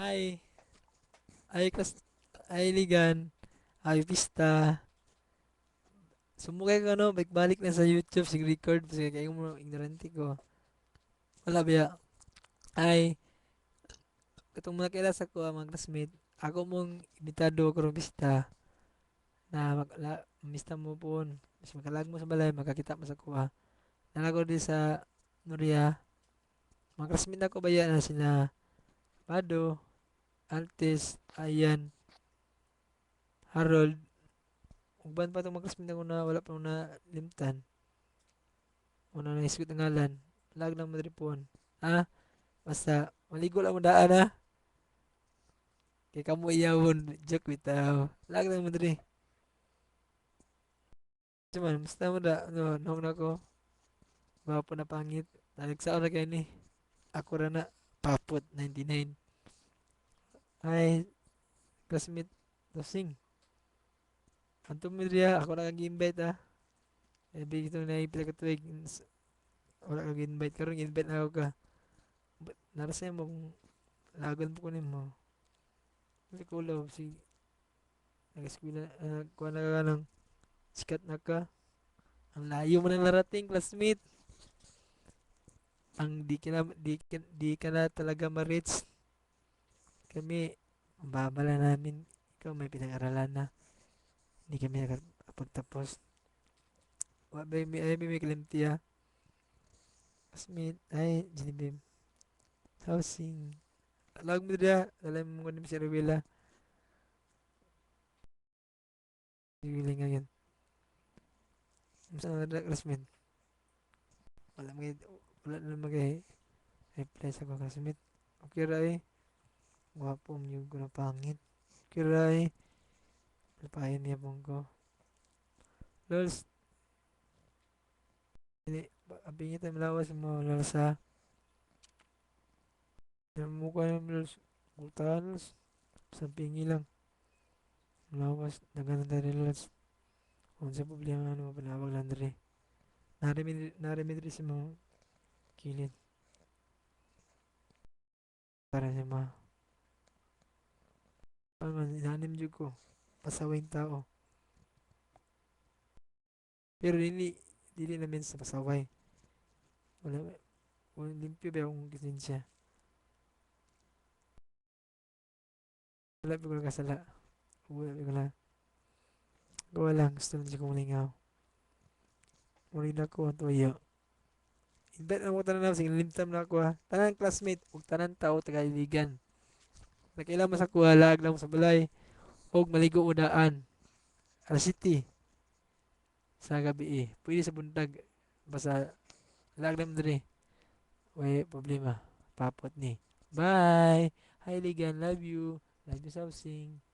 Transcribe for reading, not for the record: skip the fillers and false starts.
Ay, ay kas, ay ligan, ay pista. Sumukay ko no, balik na sa YouTube, sig record, sige kayo mo, ignorante ko. Wala biya. Ay, katong mga kailas ako, mga classmate, ako mong imitado ko ron pista, na mista mo po, mas makalag mo sa balay, makakita mo sa kuha. Nalago din sa Nuria, mga classmate ako ba yan, na sila, Pado, Altis, Ayan, Harold, uban pa itong mga classmate ako na wala pa na limtan. Una na iskwit ng ngalan. Lag ng madripon. Ha? Basta, maligo lang mo daan ha. Kay kamo iyawon. Joke bitaw. Lag ng madri. Cuman, basta mo da. No, nung na ko. Gwapo na pangit. Nagsaon na kayo ni. Ako ra na. Papot, 99. Ay, classmate. Tosing. Anto mo diri ha. Ako na kag-invite ha. Sabi ito na ipila ka tuwig. Wala kag-invite. Karon invite na ako ka. Narasay mo kung lagon po ko ni mo. Kasi kulo. Si, nag-eskwila. Kuha na ka ng sikat na ka. Ang layo mo nang narating, classmate. Ang di ka na talaga ma-reach. Kami, ang babala namin. Ikaw may pinag-aralan na. Hindi kami nakapagtapos. Ay, may kalimtiya. Classmate, ay, Jinibim. Housing. Alag mo dira. Alam mo kung si Rowela. Rowela ngayon. Saan na classmate? Wala mag wala na reply sa ko classmate. Okay ra eh. Wapo mo yung na pangit. Okay ra eh. Lupayan niya pong ko. Lols, hindi, abingit ang lawas mo, lols ha. Yung mukha yung lols, kultahan lols. Sampingi lang. Lawas, nagano tayo lols. Kung sa problema, ano mo panawag lang dali. Narimid rin sa mga kilid. Para sa mga, paano man, inanim dyan ko. Pasaway tao. Pero dili namin sa pasaway. Wala, wala limpyo ba akong kisensya. Wala pa ko nakasala. Wala pa ko na. Gawa lang, gusto lang siya kong lingaw. Muli na ko, tuyo. Invite na mo tanan na, sige limtam na ako ha. Tanan classmate, ug tanan tao tagailigan. Nakailan mo sa kuha, lag lang mo sa balay, ug maligo udaan. Alas City, sa gabi eh. Pwede sa buntag, basta lag lang mo diri. Way problema, papot ni. Bye! Hi Ligan, love you. Love you, Sausing.